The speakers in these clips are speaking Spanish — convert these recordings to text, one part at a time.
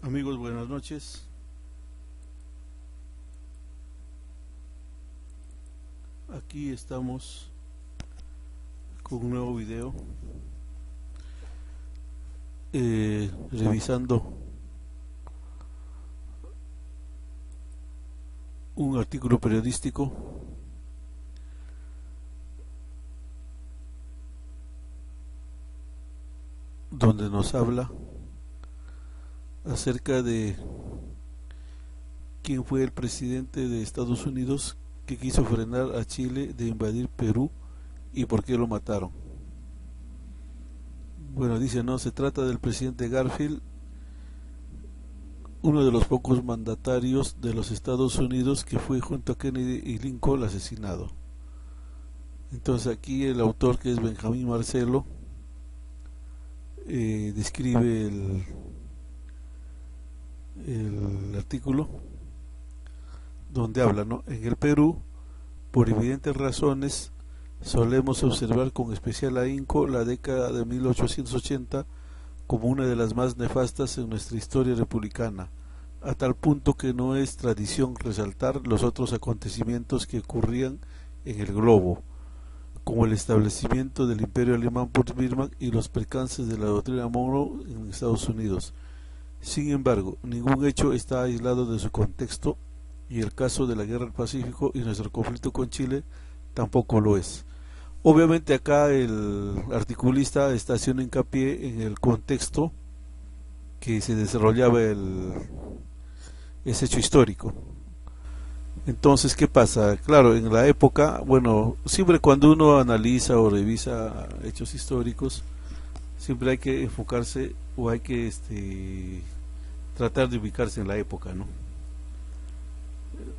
Amigos, buenas noches. Aquí estamos con un nuevo video revisando un artículo periodístico donde nos habla acerca de quién fue el presidente de Estados Unidos que quiso frenar a Chile de invadir Perú y por qué lo mataron. Bueno, dice, no, se trata del presidente Garfield, uno de los pocos mandatarios de los Estados Unidos que fue junto a Kennedy y Lincoln asesinado. Entonces aquí el autor, que es Benjamín Marcelo, describe el artículo donde habla, ¿no? En el Perú, por evidentes razones, solemos observar con especial ahínco la década de 1880 como una de las más nefastas en nuestra historia republicana, a tal punto que no es tradición resaltar los otros acontecimientos que ocurrían en el globo, como el establecimiento del Imperio Alemán por Bismarck y los percances de la doctrina Monroe en Estados Unidos. Sin embargo, ningún hecho está aislado de su contexto, y el caso de la Guerra del Pacífico y nuestro conflicto con Chile tampoco lo es. Obviamente acá el articulista está haciendo hincapié en el contexto que se desarrollaba ese hecho histórico. Entonces, ¿qué pasa? Claro, en la época, bueno, siempre cuando uno analiza o revisa hechos históricos, siempre hay que enfocarse o hay que tratar de ubicarse en la época, ¿no?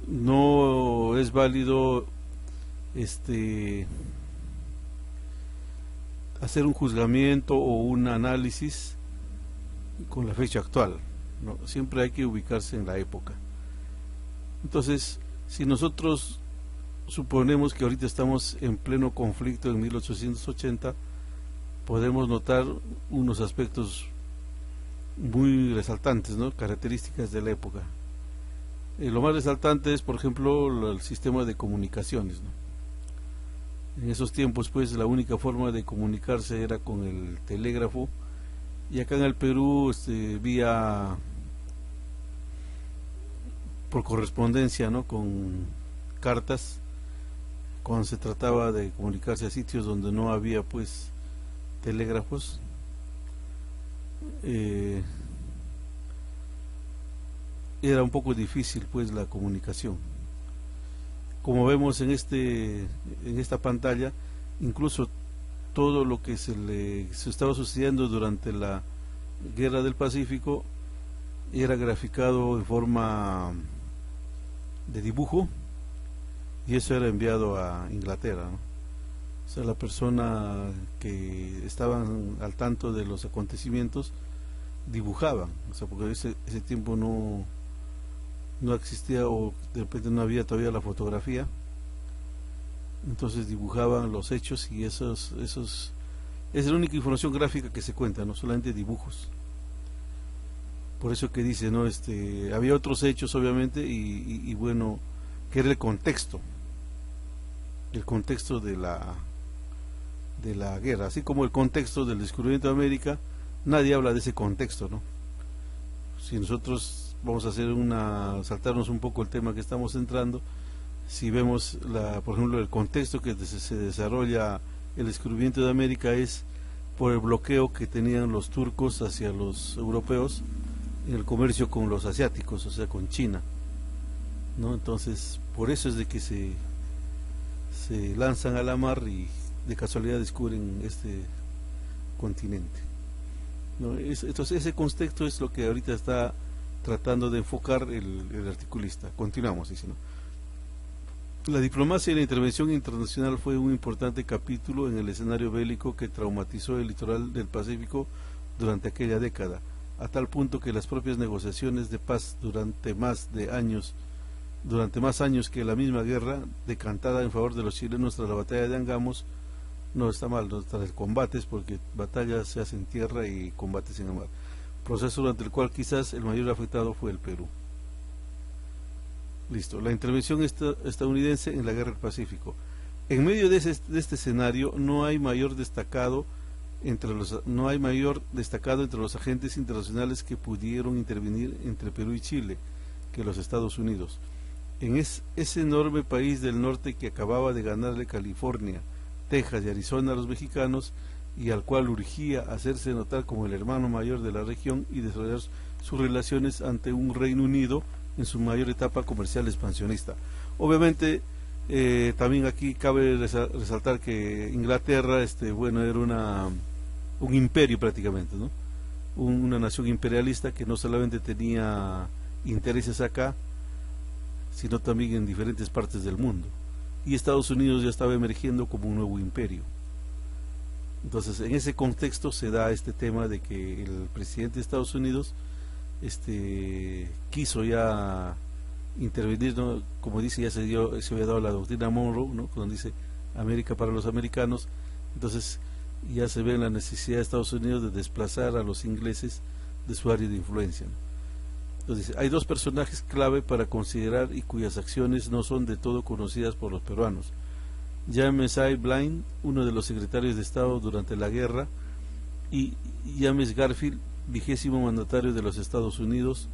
No es válido hacer un juzgamiento o un análisis con la fecha actual, ¿no? Siempre hay que ubicarse en la época. Entonces, si nosotros suponemos que ahorita estamos en pleno conflicto en 1880, podemos notar unos aspectos muy resaltantes, ¿no? Características de la época. Lo más resaltante es, por ejemplo, el sistema de comunicaciones, ¿no? En esos tiempos, pues, la única forma de comunicarse era con el telégrafo, y acá en el Perú, vía por correspondencia, ¿no? Con cartas, cuando se trataba de comunicarse a sitios donde no había, pues, telégrafos. Era un poco difícil, pues, la comunicación. Como vemos en esta pantalla, incluso todo lo que se estaba sucediendo durante la Guerra del Pacífico era graficado en forma de dibujo, y eso era enviado a Inglaterra, ¿no? O sea, la persona que estaban al tanto de los acontecimientos dibujaban, o sea, porque ese tiempo no existía, o de repente no había todavía la fotografía, entonces dibujaban los hechos, y esa es la única información gráfica que se cuenta, no solamente dibujos. Por eso que dice, ¿no? Había otros hechos, obviamente, y bueno, que era el contexto de la guerra, así como el contexto del descubrimiento de América. Nadie habla de ese contexto, ¿no? Si nosotros vamos a saltarnos un poco el tema que estamos entrando, si vemos, por ejemplo, el contexto que se desarrolla el descubrimiento de América es por el bloqueo que tenían los turcos hacia los europeos en el comercio con los asiáticos, o sea, con China, ¿no? Entonces, por eso es de que se lanzan a la mar y de casualidad descubren este continente, ¿no? Entonces, ese contexto es lo que ahorita está tratando de enfocar el articulista. Continuamos, dice, ¿no? La diplomacia y la intervención internacional fue un importante capítulo en el escenario bélico que traumatizó el litoral del Pacífico durante aquella década, a tal punto que las propias negociaciones de paz durante más años que la misma guerra, decantada en favor de los chilenos tras la batalla de Angamos, no está mal, no tras combates, porque batallas se hacen en tierra y combates en el mar. proceso durante el cual quizás el mayor afectado fue el Perú. Listo, la intervención estadounidense en la guerra del Pacífico. En medio de este escenario no hay mayor destacado entre los agentes internacionales que pudieron intervenir entre Perú y Chile que los Estados Unidos. En ese enorme país del norte que acababa de ganarle California, Texas y Arizona a los mexicanos, y al cual urgía hacerse notar como el hermano mayor de la región y desarrollar sus relaciones ante un Reino Unido en su mayor etapa comercial expansionista. Obviamente, también aquí cabe resaltar que Inglaterra, era un imperio prácticamente, ¿no? Una nación imperialista que no solamente tenía intereses acá, sino también en diferentes partes del mundo. Y Estados Unidos ya estaba emergiendo como un nuevo imperio. Entonces, en ese contexto se da este tema de que el presidente de Estados Unidos quiso ya intervenir, ¿no? Como dice, ya se había dado la doctrina Monroe, ¿no? Cuando dice América para los americanos. Entonces ya se ve la necesidad de Estados Unidos de desplazar a los ingleses de su área de influencia, ¿no? Entonces hay dos personajes clave para considerar y cuyas acciones no son de todo conocidas por los peruanos: James A. Blaine, uno de los secretarios de Estado durante la guerra, y James Garfield, 20º mandatario de los Estados Unidos.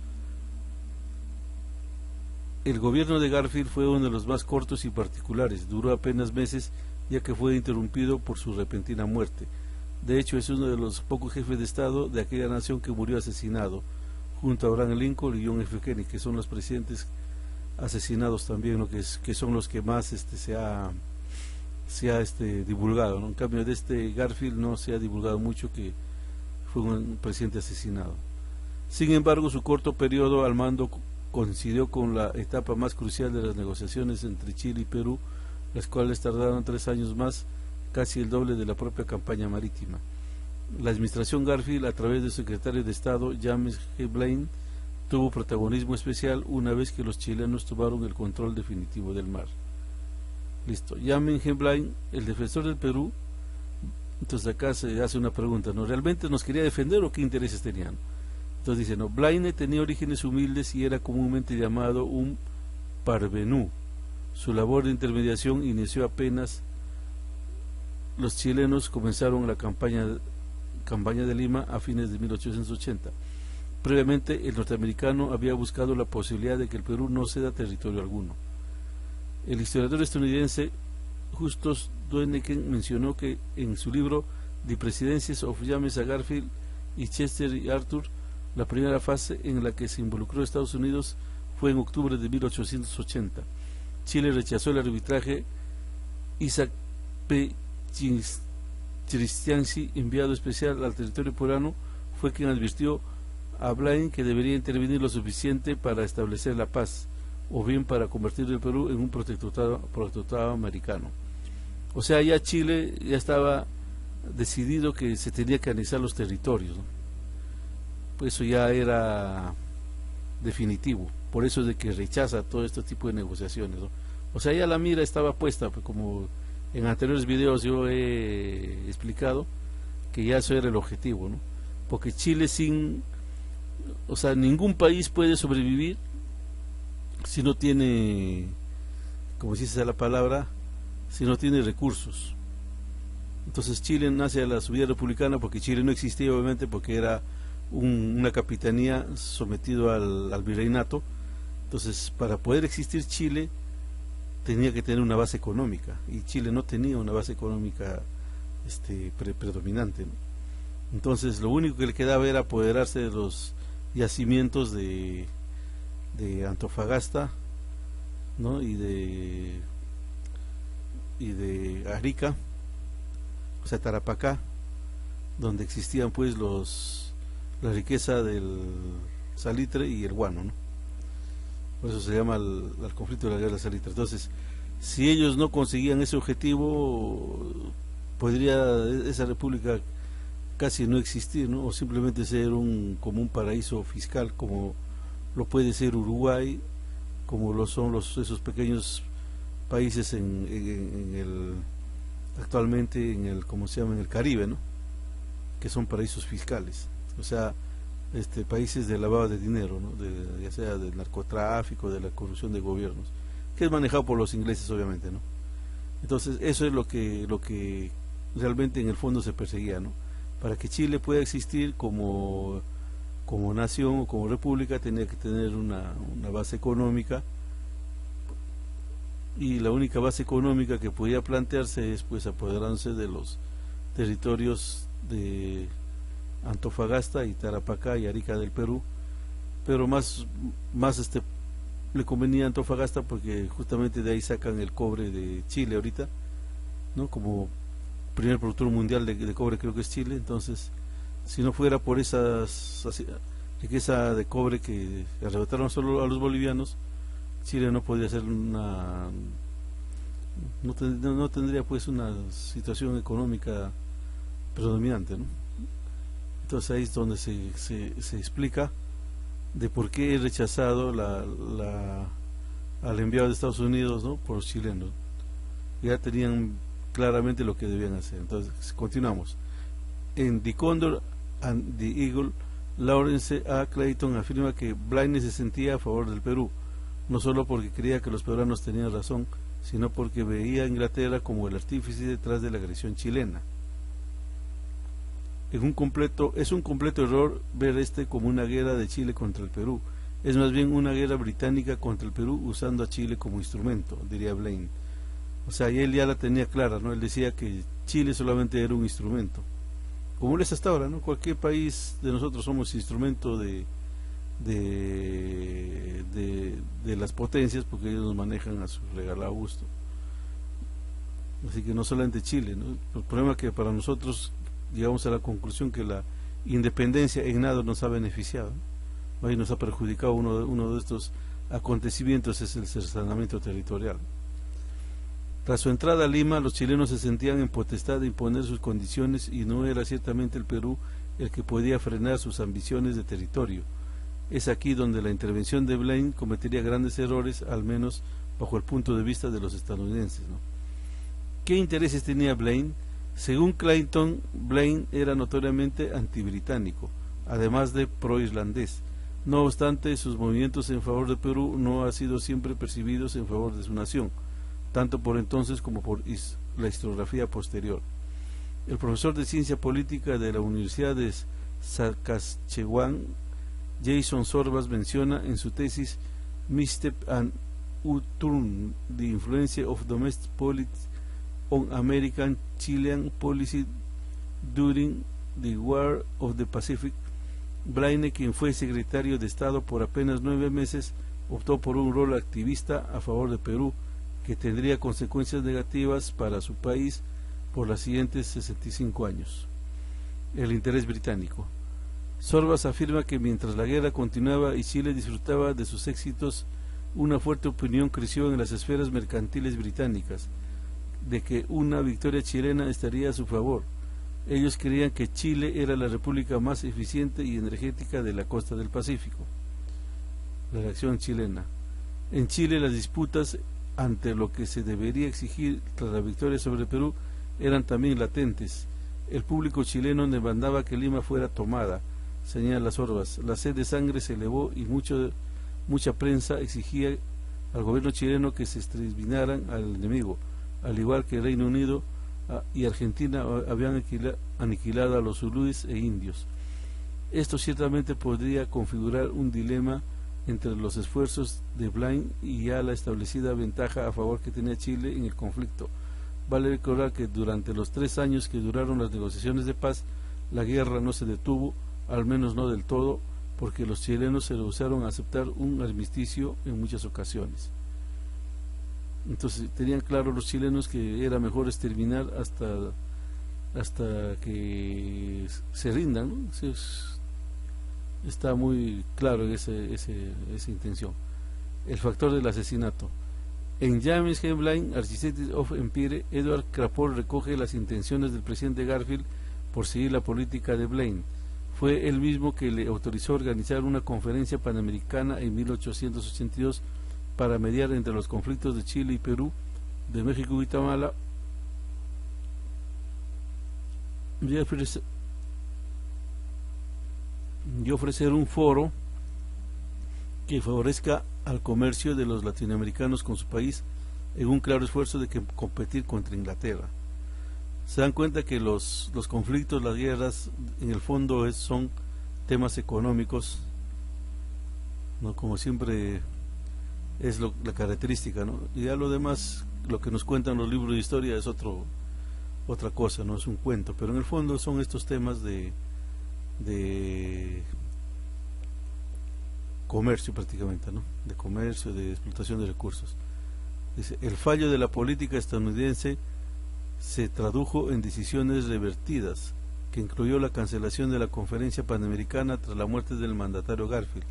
El gobierno de Garfield fue uno de los más cortos y particulares, duró apenas meses, ya que fue interrumpido por su repentina muerte. De hecho, es uno de los pocos jefes de Estado de aquella nación que murió asesinado, junto a Abraham Lincoln y John F. Kennedy, que son los presidentes asesinados también, ¿no? que son los que más se ha divulgado, ¿no? En cambio de Garfield no se ha divulgado mucho que fue un presidente asesinado. Sin embargo, su corto periodo al mando coincidió con la etapa más crucial de las negociaciones entre Chile y Perú, las cuales tardaron 3 años más, casi el doble de la propia campaña marítima. La administración Garfield, a través de su secretario de Estado, James G. Blaine, tuvo protagonismo especial una vez que los chilenos tomaron el control definitivo del mar. Listo. James G. Blaine, el defensor del Perú. Entonces acá se hace una pregunta, ¿no? ¿Realmente nos quería defender o qué intereses tenían? Entonces dice, no, Blaine tenía orígenes humildes y era comúnmente llamado un parvenú. Su labor de intermediación inició apenas los chilenos comenzaron la campaña de Lima a fines de 1880. Previamente, el norteamericano había buscado la posibilidad de que el Perú no ceda territorio alguno. El historiador estadounidense Justus Dueneken mencionó que en su libro The Presidencies of James A. Garfield y Chester y Arthur, la primera fase en la que se involucró Estados Unidos fue en octubre de 1880. Chile rechazó el arbitraje. Isaac P. Christiansi, enviado especial al territorio peruano, fue quien advirtió a Blaine que debería intervenir lo suficiente para establecer la paz, o bien para convertir el Perú en un protectorado americano. O sea, ya Chile ya estaba decidido que se tenía que anexar los territorios, ¿no? Pues eso ya era definitivo, por eso es de que rechaza todo este tipo de negociaciones, ¿no? O sea, ya la mira estaba puesta, pues, como en anteriores videos yo he explicado, que ya eso era el objetivo, ¿no? Porque Chile ningún país puede sobrevivir si no tiene, como se dice la palabra, si no tiene recursos. Entonces Chile nace a la subida republicana porque Chile no existía, obviamente, porque era una capitanía sometido al virreinato. Entonces, para poder existir Chile tenía que tener una base económica, y Chile no tenía una base económica predominante, ¿no? Entonces lo único que le quedaba era apoderarse de los yacimientos de Antofagasta, ¿no? y de Arica, o sea, Tarapacá, donde existían pues la riqueza del salitre y el guano, ¿no? Por eso se llama el conflicto de la guerra del salitre. Entonces, si ellos no conseguían ese objetivo, podría esa república casi no existir, ¿no? O simplemente ser como un paraíso fiscal, como lo puede ser Uruguay, como lo son esos pequeños países actualmente ¿cómo se llama? En el Caribe, ¿no? Que son paraísos fiscales. O sea, países de lavado de dinero, ¿no? Ya sea del narcotráfico, de la corrupción de gobiernos, que es manejado por los ingleses, obviamente, ¿no? Entonces eso es lo que realmente en el fondo se perseguía, ¿no? Para que Chile pueda existir como nación o como república tenía que tener una base económica, y la única base económica que podía plantearse es pues apoderándose de los territorios de Antofagasta y Tarapacá y Arica del Perú, pero más le convenía a Antofagasta porque justamente de ahí sacan el cobre de Chile ahorita, ¿no? Como primer productor mundial de cobre creo que es Chile. Entonces, si no fuera por esa riqueza de cobre que arrebataron solo a los bolivianos, Chile no podría ser no tendría pues una situación económica predominante, ¿no? Entonces ahí es donde se explica de por qué es rechazado al enviado de Estados Unidos, ¿no? Por los chilenos. Ya tenían claramente lo que debían hacer. Entonces continuamos. En The Condor and the Eagle, Lawrence A. Clayton afirma que Blaine se sentía a favor del Perú, no solo porque creía que los peruanos tenían razón, sino porque veía a Inglaterra como el artífice detrás de la agresión chilena. Es un completo error ver como una guerra de Chile contra el Perú. Es más bien una guerra británica contra el Perú usando a Chile como instrumento, diría Blaine. O sea, y él ya la tenía clara, ¿no? Él decía que Chile solamente era un instrumento, como es hasta ahora, ¿no? Cualquier país de nosotros somos instrumento de las potencias, porque ellos nos manejan a su regalado gusto. Así que no solamente Chile, ¿no? El problema es que para nosotros llegamos a la conclusión que la independencia en nada nos ha beneficiado, ¿no? Ahí nos ha perjudicado uno de estos acontecimientos, es el cercenamiento territorial. Tras su entrada a Lima, los chilenos se sentían en potestad de imponer sus condiciones, y no era ciertamente el Perú el que podía frenar sus ambiciones de territorio. Es aquí donde la intervención de Blaine cometería grandes errores, al menos bajo el punto de vista de los estadounidenses, ¿no? ¿Qué intereses tenía Blaine? Según Clayton, Blaine era notoriamente antibritánico, además de pro-irlandés. No obstante, sus movimientos en favor de Perú no han sido siempre percibidos en favor de su nación, tanto por entonces como por la historiografía posterior. El profesor de ciencia política de la Universidad de Saskatchewan, Jason Sorbas, menciona en su tesis Misstep and U-Turn: The Influence of Domestic Politics on American Chilean Policy During the War of the Pacific. Blaine, quien fue secretario de Estado por apenas 9 meses, optó por un rol activista a favor de Perú, que tendría consecuencias negativas para su país por los siguientes 65 años. El interés británico. Sorbas afirma que mientras la guerra continuaba y Chile disfrutaba de sus éxitos, una fuerte opinión creció en las esferas mercantiles británicas de que una victoria chilena estaría a su favor. Ellos creían que Chile era la república más eficiente y energética de la costa del Pacífico. La reacción chilena. En Chile, las disputas ante lo que se debería exigir tras la victoria sobre Perú eran también latentes. El público chileno demandaba que Lima fuera tomada, señala Sorbas. La sed de sangre se elevó y mucha prensa exigía al gobierno chileno que se exterminaran al enemigo, al igual que el Reino Unido y Argentina habían aniquilado a los zulúes e indios. Esto ciertamente podría configurar un dilema entre los esfuerzos de Blaine y ya la establecida ventaja a favor que tenía Chile en el conflicto. Vale recordar que durante los 3 años que duraron las negociaciones de paz, la guerra no se detuvo, al menos no del todo, porque los chilenos se rehusaron a aceptar un armisticio en muchas ocasiones. Entonces tenían claro los chilenos que era mejor exterminar hasta que se rindan, ¿no? Está muy claro esa intención. El factor del asesinato. En James G. Blaine, Architects of Empire, Edward Crapo recoge las intenciones del presidente Garfield por seguir la política de Blaine. Fue él mismo que le autorizó a organizar una conferencia panamericana en 1882 para mediar entre los conflictos de Chile y Perú, de México y Guatemala. y ofrecer un foro que favorezca al comercio de los latinoamericanos con su país en un claro esfuerzo de competir contra Inglaterra. Se dan cuenta que los conflictos, las guerras, en el fondo son temas económicos, ¿no? Como siempre es la característica, ¿no? Y ya lo demás, lo que nos cuentan los libros de historia es otra cosa, no es un cuento, pero en el fondo son estos temas de comercio prácticamente, ¿no? De comercio, de explotación de recursos. Dice, el fallo de la política estadounidense se tradujo en decisiones revertidas, que incluyó la cancelación de la conferencia panamericana tras la muerte del mandatario Garfield,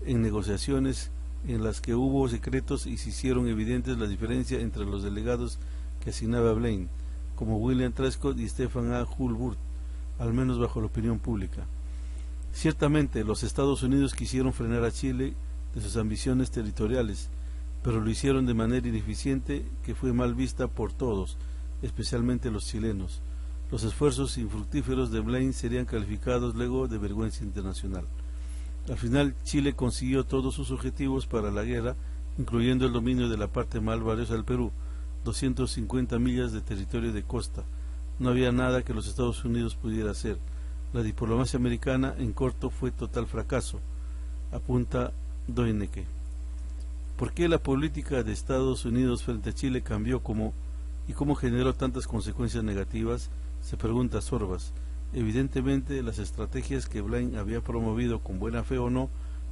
en negociaciones en las que hubo secretos y se hicieron evidentes las diferencias entre los delegados que asignaba Blaine, como William Truscott y Stephen A. Hulburt, al menos bajo la opinión pública. Ciertamente, los Estados Unidos quisieron frenar a Chile de sus ambiciones territoriales, pero lo hicieron de manera ineficiente que fue mal vista por todos, especialmente los chilenos. Los esfuerzos infructíferos de Blaine serían calificados luego de vergüenza internacional. Al final, Chile consiguió todos sus objetivos para la guerra, incluyendo el dominio de la parte más valiosa del Perú, 250 millas de territorio de costa. No había nada que los Estados Unidos pudiera hacer. La diplomacia americana, en corto, fue total fracaso, apunta Doineke. ¿Por qué la política de Estados Unidos frente a Chile cambió y cómo generó tantas consecuencias negativas? Se pregunta Sorbas. Evidentemente, las estrategias que Blaine había promovido, con buena fe o no,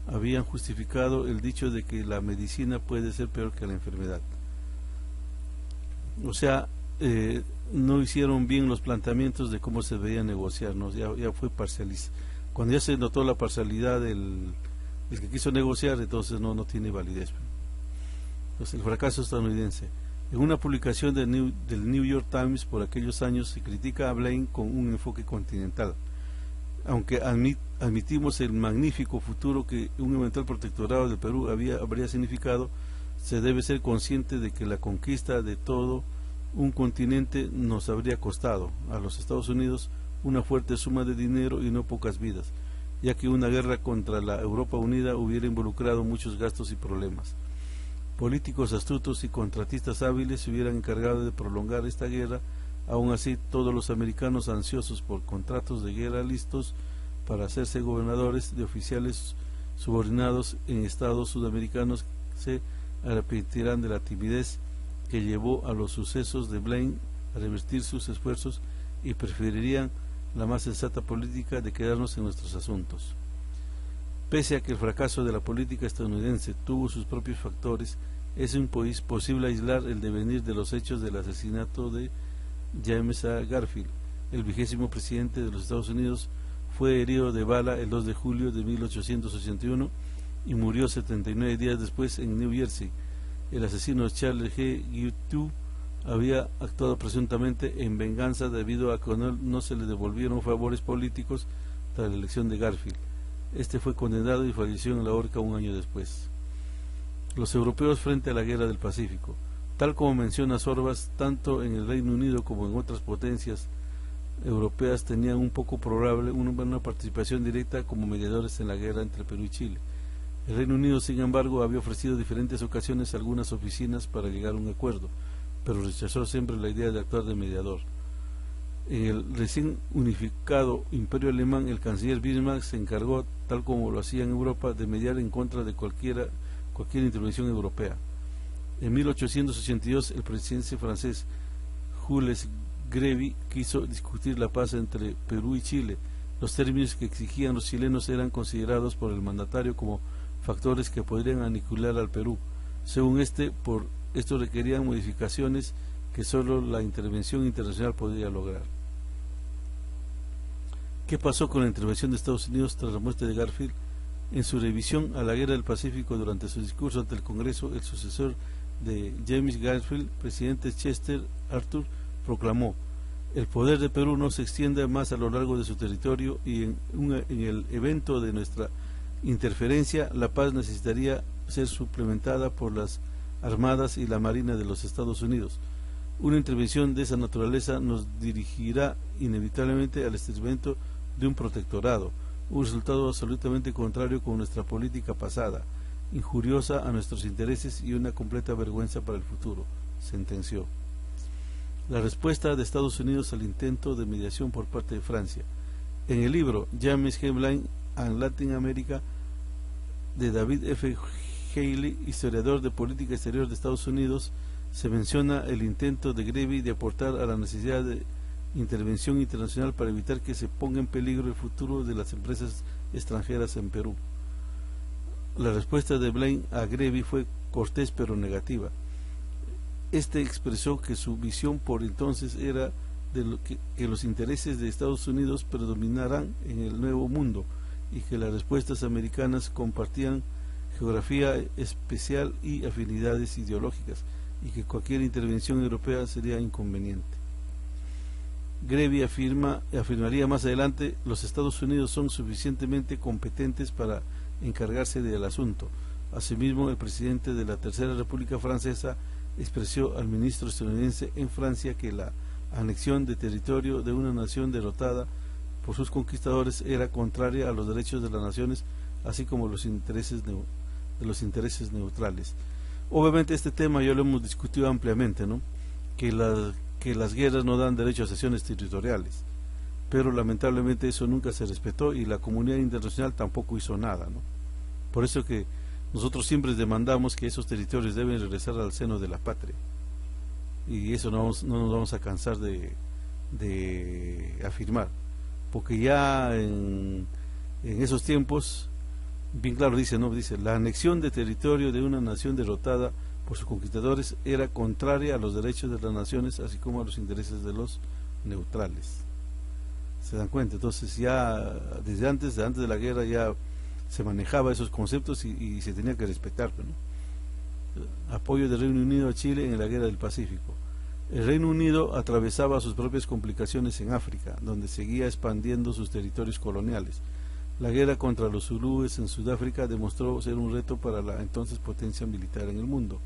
habían justificado el dicho de que la medicina puede ser peor que la enfermedad. O sea, no hicieron bien los planteamientos de cómo se debía negociar, ¿no? Ya fue parcialista. Cuando ya se notó la parcialidad del que quiso negociar, entonces no tiene validez. Entonces, el fracaso estadounidense. En una publicación del New York Times por aquellos años se critica a Blaine con un enfoque continental. Aunque admitimos el magnífico futuro que un eventual protectorado del Perú habría significado, se debe ser consciente de que la conquista de todo un continente nos habría costado a los Estados Unidos una fuerte suma de dinero y no pocas vidas, ya que una guerra contra la Europa unida hubiera involucrado muchos gastos y problemas. Políticos astutos y contratistas hábiles se hubieran encargado de prolongar esta guerra. Aún así, todos los americanos ansiosos por contratos de guerra listos para hacerse gobernadores de oficiales subordinados en estados sudamericanos se arrepentirán de la timidez que llevó a los sucesos de Blaine a revertir sus esfuerzos y preferirían la más sensata política de quedarnos en nuestros asuntos. Pese a que el fracaso de la política estadounidense tuvo sus propios factores, es imposible aislar el devenir de los hechos del asesinato de James A. Garfield. El 20º presidente de los Estados Unidos fue herido de bala el 2 de julio de 1881 y murió 79 días después en New Jersey. El asesino Charles G. Guiteau había actuado presuntamente en venganza debido a que no se le devolvieron favores políticos tras la elección de Garfield. Este fue condenado y falleció en la horca un año después. Los europeos frente a la guerra del Pacífico. Tal como menciona Sorbas, tanto en el Reino Unido como en otras potencias europeas tenían un poco probable una participación directa como mediadores en la guerra entre Perú y Chile. El Reino Unido, sin embargo, había ofrecido en diferentes ocasiones algunas oficinas para llegar a un acuerdo, pero rechazó siempre la idea de actuar de mediador. En el recién unificado Imperio Alemán, el canciller Bismarck se encargó, tal como lo hacía en Europa, de mediar en contra de cualquier intervención europea. En 1882, el presidente francés Jules Grevy quiso discutir la paz entre Perú y Chile. Los términos que exigían los chilenos eran considerados por el mandatario como factores que podrían aniquilar al Perú. Según por esto requerían modificaciones que solo la intervención internacional podría lograr. ¿Qué pasó con la intervención de Estados Unidos tras la muerte de Garfield? En su revisión a la Guerra del Pacífico durante su discurso ante el Congreso, el sucesor de James Garfield, presidente Chester Arthur, proclamó: el poder de Perú no se extiende más a lo largo de su territorio y en el evento de nuestra interferencia, la paz necesitaría ser suplementada por las Armadas y la Marina de los Estados Unidos. Una intervención de esa naturaleza nos dirigirá inevitablemente al establecimiento de un protectorado, un resultado absolutamente contrario con nuestra política pasada, injuriosa a nuestros intereses y una completa vergüenza para el futuro, sentenció. La respuesta de Estados Unidos al intento de mediación por parte de Francia. En el libro James Hemline and Latin America de David F. Haley, historiador de política exterior de Estados Unidos, se menciona el intento de Greevy de aportar a la necesidad de intervención internacional para evitar que se ponga en peligro el futuro de las empresas extranjeras en Perú. La respuesta de Blaine a Greevy fue cortés pero negativa. Este expresó que su visión por entonces era de que los intereses de Estados Unidos predominarán en el Nuevo Mundo y que las respuestas americanas compartían geografía especial y afinidades ideológicas, y que cualquier intervención europea sería inconveniente. Greevy afirmaría más adelante: los Estados Unidos son suficientemente competentes para encargarse del asunto. Asimismo, el presidente de la Tercera República Francesa expresó al ministro estadounidense en Francia que la anexión de territorio de una nación derrotada por sus conquistadores era contraria a los derechos de las naciones, así como los intereses de los intereses neutrales. Obviamente este tema ya lo hemos discutido ampliamente, ¿no? Que las guerras no dan derecho a cesiones territoriales, pero lamentablemente eso nunca se respetó y la comunidad internacional tampoco hizo nada, ¿no? Por eso que nosotros siempre demandamos que esos territorios deben regresar al seno de la patria, y eso no nos vamos a cansar de afirmar, porque ya en esos tiempos, bien claro dice, ¿no? Dice: la anexión de territorio de una nación derrotada por sus conquistadores era contraria a los derechos de las naciones, así como a los intereses de los neutrales. ¿Se dan cuenta? Entonces ya desde antes de la guerra ya se manejaba esos conceptos y se tenía que respetar, ¿no? Apoyo del Reino Unido a Chile en la guerra del Pacífico. El Reino Unido atravesaba sus propias complicaciones en África, donde seguía expandiendo sus territorios coloniales. La guerra contra los zulúes en Sudáfrica demostró ser un reto para la entonces potencia militar en el mundo.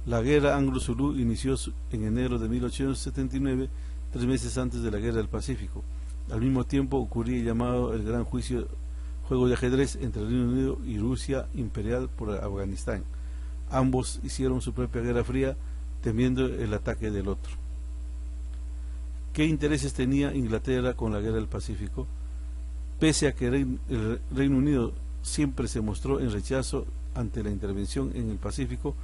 La guerra anglo-zulú inició en enero de 1879, 3 meses antes de la guerra del Pacífico. Al mismo tiempo ocurría el llamado el Gran Juego de ajedrez entre el Reino Unido y Rusia imperial por Afganistán. Ambos hicieron su propia guerra fría, temiendo el ataque del otro. ¿Qué intereses tenía Inglaterra con la guerra del Pacífico? Pese a que el Reino Unido siempre se mostró en rechazo ante la intervención en el Pacífico,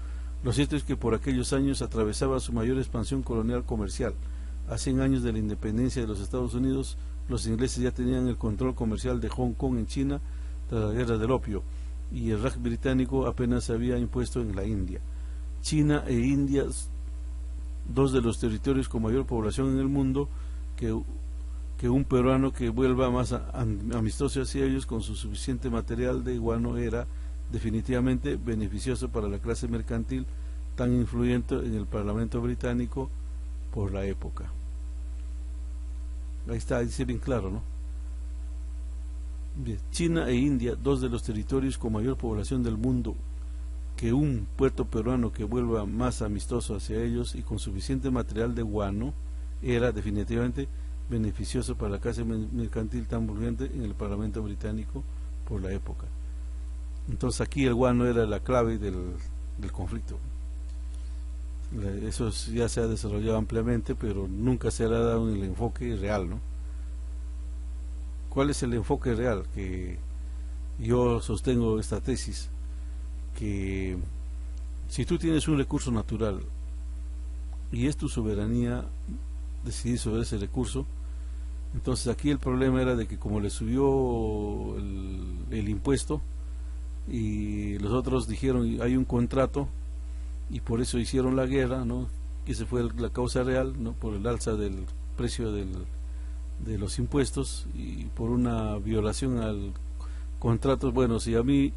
lo cierto es que por aquellos años atravesaba su mayor expansión colonial comercial. A 100 años de la independencia de los Estados Unidos, los ingleses ya tenían el control comercial de Hong Kong en China tras la guerra del opio, y el Raj británico apenas se había impuesto en la India. China e India, dos de los territorios con mayor población en el mundo, que un peruano que vuelva más amistoso hacia ellos con su suficiente material de guano era definitivamente beneficioso para la clase mercantil tan influyente en el Parlamento británico por la época. Ahí está, dice bien claro, ¿no? Bien. China e India, dos de los territorios con mayor población del mundo, que un puerto peruano que vuelva más amistoso hacia ellos y con suficiente material de guano era definitivamente beneficioso para la clase mercantil tan influyente en el Parlamento británico por la época. Entonces aquí el guano era la clave del conflicto. Eso ya se ha desarrollado ampliamente, pero nunca se le ha dado el enfoque real, ¿no? ¿Cuál es el enfoque real? Que yo sostengo esta tesis, que si tú tienes un recurso natural y es tu soberanía decidir sobre ese recurso, entonces aquí el problema era de que como le subió el impuesto y los otros dijeron hay un contrato y por eso hicieron la guerra, ¿no? Que esa fue la causa real, ¿no? Por el alza del precio de los impuestos y por una violación al contrato. Bueno, si a mí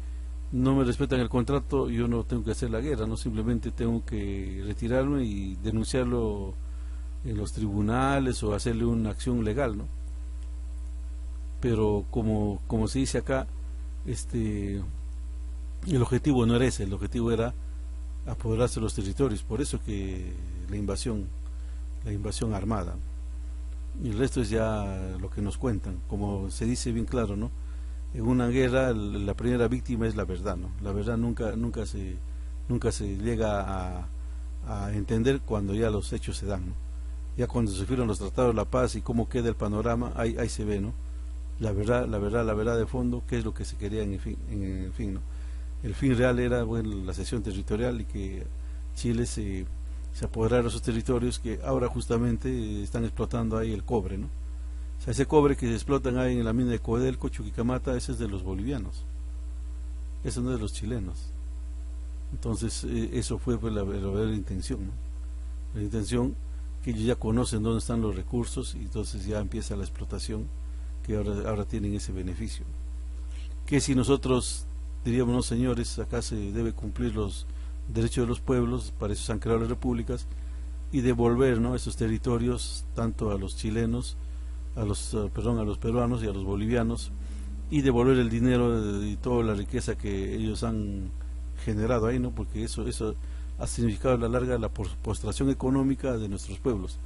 no me respetan el contrato, yo no tengo que hacer la guerra, no, simplemente tengo que retirarme y denunciarlo en los tribunales o hacerle una acción legal, ¿no? Pero como se dice acá, el objetivo no era ese, el objetivo era apoderarse de los territorios. Por eso que la invasión armada, y el resto es ya lo que nos cuentan. Como se dice bien claro, ¿no? en una guerra la primera víctima es la verdad, ¿no? La verdad nunca se llega a entender cuando ya los hechos se dan, ¿no? Ya cuando se firman los tratados de la paz y cómo queda el panorama, ahí se ve, ¿no? La verdad de fondo, qué es lo que se quería en el fin, ¿no? El fin real era, bueno, la cesión territorial y que Chile se apoderara de esos territorios que ahora justamente están explotando ahí el cobre, ¿no? O sea, ese cobre que se explotan ahí en la mina de Codelco, Chuquicamata, ese es de los bolivianos, ese no es de los chilenos. Entonces, eso fue pues, la verdadera intención, ¿no? La intención que ellos ya conocen dónde están los recursos y entonces ya empieza la explotación que ahora tienen ese beneficio. Que si nosotros diríamos, no señores, acá se debe cumplir los derechos de los pueblos, para eso se han creado las repúblicas, y devolver, ¿no?, esos territorios tanto a los chilenos, a los peruanos y a los bolivianos, y devolver el dinero y toda la riqueza que ellos han generado ahí, ¿no? Porque eso ha significado a la larga la postración económica de nuestros pueblos.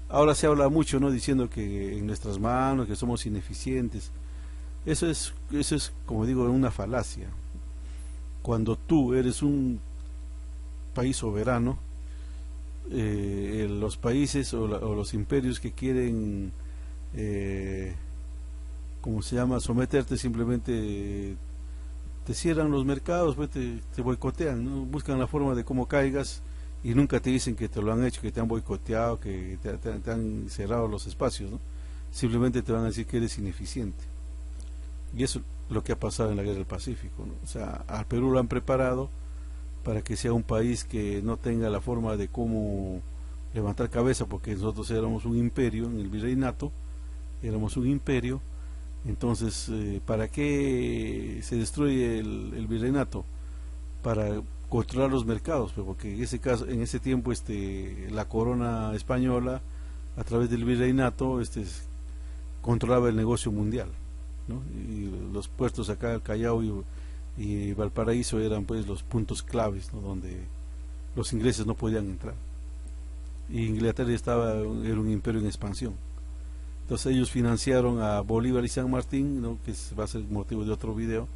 Ahora se habla mucho, ¿no?, diciendo que en nuestras manos, que somos ineficientes. Eso es como digo, una falacia. Cuando tú eres un país soberano, los países o los imperios que quieren, ¿cómo se llama?, someterte, simplemente te cierran los mercados, pues te boicotean, ¿no? Buscan la forma de cómo caigas y nunca te dicen que te lo han hecho, que te han boicoteado, que te han cerrado los espacios, ¿no? Simplemente te van a decir que eres ineficiente. Y eso es lo que ha pasado en la guerra del Pacífico, ¿no? O sea, al Perú lo han preparado para que sea un país que no tenga la forma de cómo levantar cabeza, porque nosotros éramos un imperio en el virreinato, éramos un imperio. Entonces, ¿para qué se destruye el virreinato? Para controlar los mercados, porque en ese caso, en ese tiempo, la corona española, a través del virreinato, controlaba el negocio mundial, ¿no? Y los puertos acá, el Callao y Valparaíso eran pues los puntos claves, ¿no?, donde los ingleses no podían entrar. Y Inglaterra era un imperio en expansión. Entonces ellos financiaron a Bolívar y San Martín, ¿no?, que va a ser motivo de otro video,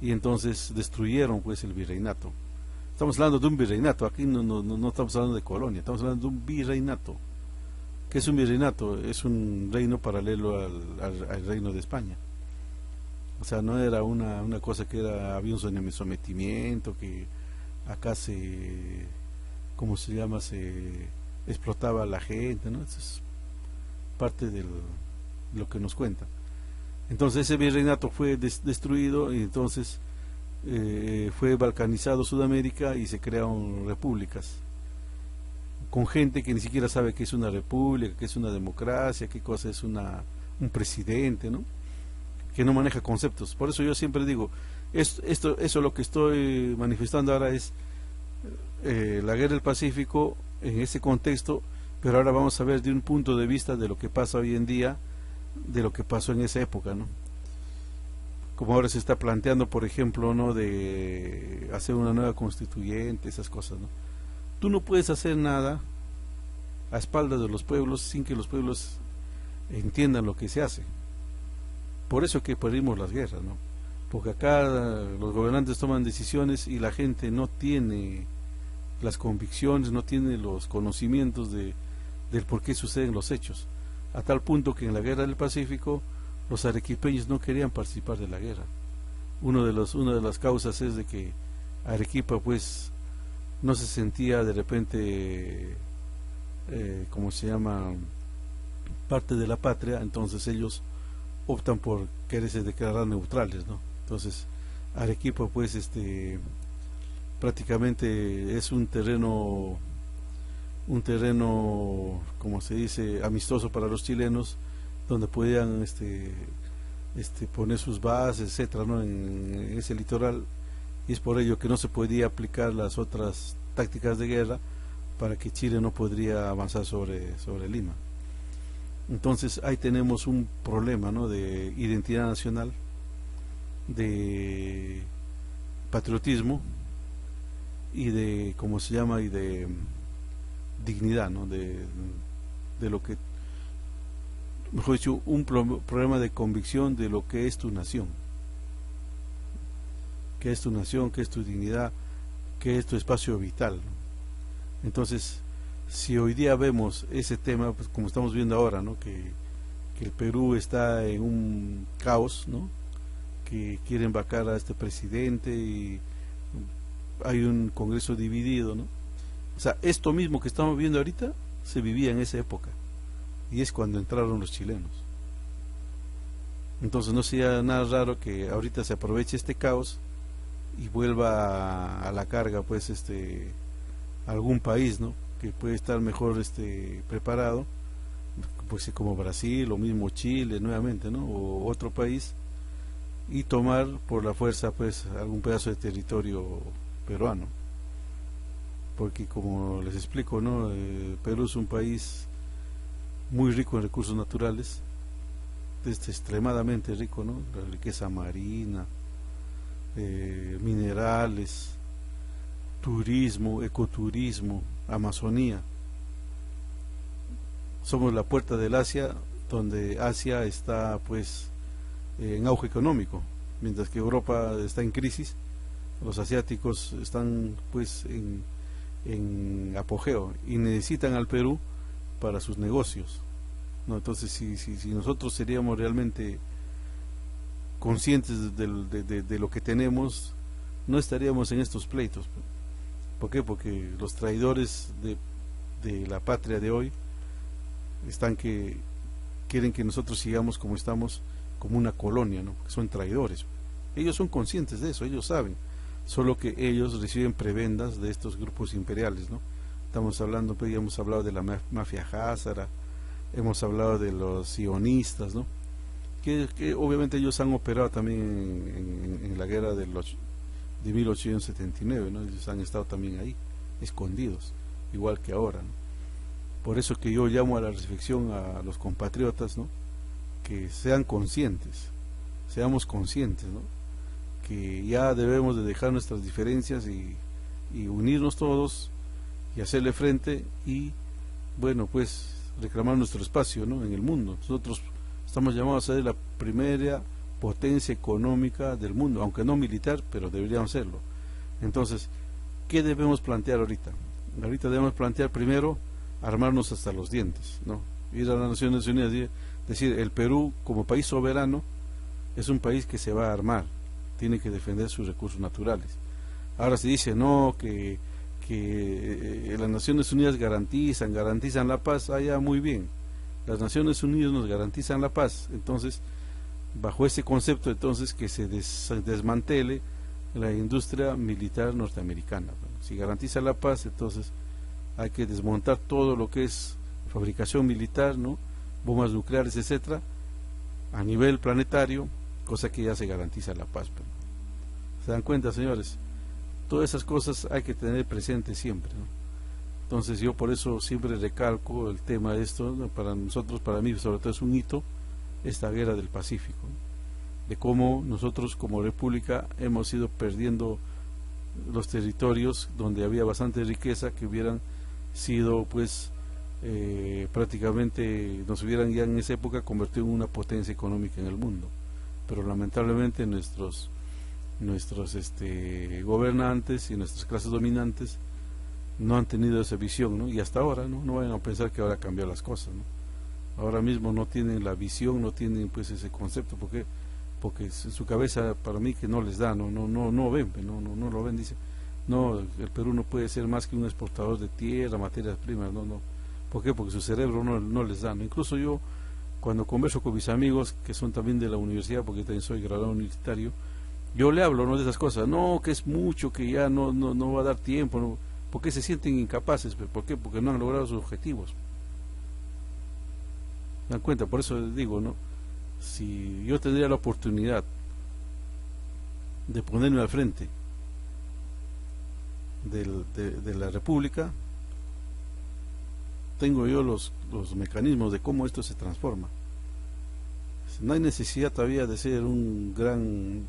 y entonces destruyeron pues el virreinato. Estamos hablando de un virreinato, aquí no estamos hablando de colonia, estamos hablando de un virreinato. ¿Qué es un virreinato? Es un reino paralelo al reino de España. O sea, no era una cosa que había un sometimiento, que acá ¿cómo se llama?, se explotaba a la gente, ¿no? Eso es parte de lo que nos cuenta. Entonces ese virreinato fue destruido y entonces fue balcanizado Sudamérica y se crearon repúblicas con gente que ni siquiera sabe qué es una república, qué es una democracia, qué cosa es un presidente, ¿no?, que no maneja conceptos. Por eso yo siempre digo, eso lo que estoy manifestando ahora es la guerra del Pacífico en ese contexto, pero ahora vamos a ver de un punto de vista de lo que pasa hoy en día, de lo que pasó en esa época, ¿no? Como ahora se está planteando, por ejemplo, ¿no?, de hacer una nueva constituyente, esas cosas, ¿no? Tú no puedes hacer nada a espaldas de los pueblos sin que los pueblos entiendan lo que se hace. Por eso que perdimos las guerras, ¿no? Porque acá los gobernantes toman decisiones y la gente no tiene las convicciones, no tiene los conocimientos del por qué suceden los hechos, a tal punto que en la guerra del Pacífico los arequipeños no querían participar de la guerra. Una de las causas es de que Arequipa pues no se sentía de repente ¿cómo se llama?, parte de la patria. Entonces ellos optan por quererse declarar neutrales, ¿no? Entonces Arequipa pues prácticamente es un terreno, como se dice, amistoso para los chilenos, donde podían poner sus bases, etcétera, ¿no?, en ese litoral, y es por ello que no se podía aplicar las otras tácticas de guerra, para que Chile no podría avanzar sobre Lima. Entonces ahí tenemos un problema, ¿no?, de identidad nacional, de patriotismo y de, ¿cómo se llama?, y de dignidad, ¿no?, de lo que, mejor dicho, un problema de convicción de lo que es tu nación. qué es tu nación, qué es tu dignidad, qué es tu espacio vital, ¿no? Entonces, si hoy día vemos ese tema, pues como estamos viendo ahora, ¿no? Que el Perú está en un caos, ¿no? Que quieren vacar a este presidente y hay un Congreso dividido, ¿no? O sea, esto mismo que estamos viendo ahorita se vivía en esa época y es cuando entraron los chilenos. Entonces no sería nada raro que ahorita se aproveche este caos y vuelva a la carga, pues, algún país, ¿no? Que puede estar mejor, preparado, pues como Brasil o mismo Chile nuevamente, ¿no? O otro país, y tomar por la fuerza, pues, algún pedazo de territorio peruano, porque como les explico, ¿no? Perú es un país muy rico en recursos naturales, extremadamente rico, ¿no? La riqueza marina, minerales, turismo, ecoturismo, Amazonía. Somos la puerta del Asia, donde Asia está, pues, en auge económico, mientras que Europa está en crisis. Los asiáticos están, pues, en apogeo y necesitan al Perú para sus negocios, ¿no? Entonces, si nosotros seríamos realmente conscientes de lo que tenemos, no estaríamos en estos pleitos. ¿Por qué? Porque los traidores de la patria de hoy están que quieren que nosotros sigamos como estamos, como una colonia, ¿no? Que son traidores. Ellos son conscientes de eso, ellos saben, solo que ellos reciben prebendas de estos grupos imperiales, ¿no? Estamos hablando, pues, ya hemos hablado de la mafia házara, hemos hablado de los sionistas, ¿no? Que obviamente ellos han operado también en la guerra de 1879, ¿no? Ellos han estado también ahí, escondidos, igual que ahora, ¿no? Por eso que yo llamo a la reflexión a los compatriotas, ¿no? Que sean conscientes, seamos conscientes, ¿no? Que ya debemos de dejar nuestras diferencias y unirnos todos y hacerle frente y, bueno, pues reclamar nuestro espacio, ¿no? En el mundo. Nosotros estamos llamados a ser la primera potencia económica del mundo, aunque no militar, pero deberíamos serlo. Entonces, ¿qué debemos plantear ahorita? Ahorita debemos plantear primero armarnos hasta los dientes, ¿no? Ir a las Naciones Unidas y decir, el Perú como país soberano es un país que se va a armar, tiene que defender sus recursos naturales. Ahora se dice, no, que las Naciones Unidas garantizan la paz. Ya, muy bien, las Naciones Unidas nos garantizan la paz, entonces bajo ese concepto, entonces, que se desmantele la industria militar norteamericana. Si garantiza la paz, entonces hay que desmontar todo lo que es fabricación militar, ¿no? Bombas nucleares, etcétera, a nivel planetario, cosa que ya se garantiza la paz. ¿Se dan cuenta, señores? Todas esas cosas hay que tener presente siempre, ¿no? Entonces yo por eso siempre recalco el tema de esto, ¿no? Para nosotros, para mí sobre todo es un hito, esta guerra del Pacífico, ¿no? De cómo nosotros como república hemos ido perdiendo los territorios donde había bastante riqueza, que hubieran sido, pues, prácticamente nos hubieran ya en esa época convertido en una potencia económica en el mundo, pero lamentablemente nuestros gobernantes y nuestras clases dominantes no han tenido esa visión, ¿no? Y hasta ahora, ¿no? No vayan a pensar que ahora cambió las cosas, ¿no? Ahora mismo no tienen la visión, no tienen, pues, ese concepto, porque en su cabeza, para mí, que no les da, no ven, no lo ven. Dice, no, el Perú no puede ser más que un exportador de tierra, materias primas, no. ¿Por qué? Porque su cerebro no les da, ¿no? Incluso yo, cuando converso con mis amigos que son también de la universidad, porque también soy graduado universitario, yo le hablo, ¿no?, de esas cosas. No, que es mucho, que ya no va a dar tiempo, ¿no? Porque se sienten incapaces. ¿Por qué? Porque no han logrado sus objetivos. ¿Se dan cuenta? Por eso les digo, ¿no? Si yo tendría la oportunidad de ponerme al frente de la República, tengo yo los mecanismos de cómo esto se transforma. No hay necesidad todavía de ser un gran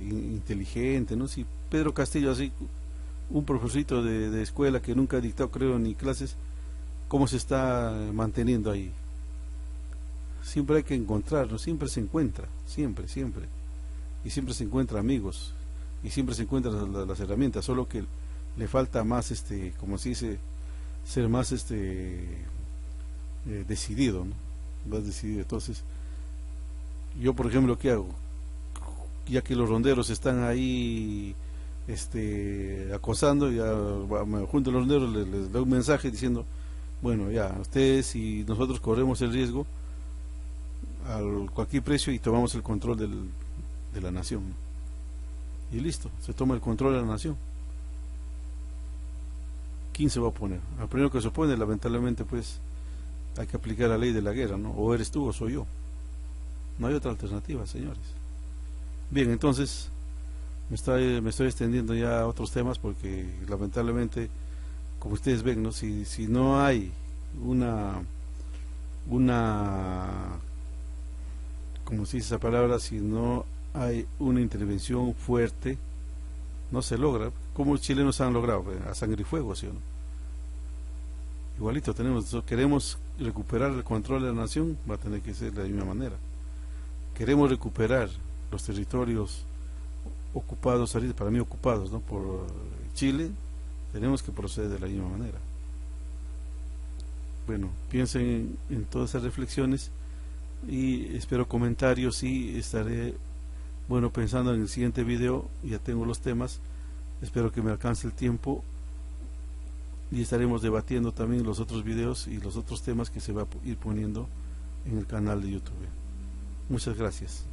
inteligente, ¿no? Si Pedro Castillo, así, un profesorito de escuela que nunca ha dictado, creo, ni clases, ¿cómo se está manteniendo ahí? Siempre hay que encontrarlo, siempre se encuentra, siempre. y siempre se encuentra amigos y siempre se encuentran las herramientas, solo que le falta más, como se dice, ser más decidido, ¿no? Más decidido. Entonces yo, por ejemplo, ¿qué hago? Ya que los ronderos están ahí acosando, ya me junto a los ronderos, les doy un mensaje diciendo, bueno, ya, ustedes y nosotros corremos el riesgo a cualquier precio y tomamos el control de la nación, y listo, se toma el control de la nación. ¿Quién se va a oponer? Al primero que se opone, lamentablemente, pues hay que aplicar la ley de la guerra, ¿no? O eres tú o soy yo, no hay otra alternativa, señores. Bien, entonces me estoy extendiendo ya a otros temas, porque lamentablemente, como ustedes ven, ¿no? Si no hay una como se dice esa palabra, si no hay una intervención fuerte, no se logra, como los chilenos han logrado, a sangre y fuego, ¿sí o no? Igualito queremos recuperar el control de la nación, va a tener que ser de la misma manera. Queremos recuperar los territorios ocupados, para mí ocupados, ¿no?, por Chile, tenemos que proceder de la misma manera. Bueno, piensen en todas esas reflexiones y espero comentarios, y estaré, bueno, pensando en el siguiente video. Ya tengo los temas, espero que me alcance el tiempo, y estaremos debatiendo también los otros videos y los otros temas que se va a ir poniendo en el canal de YouTube. Muchas gracias.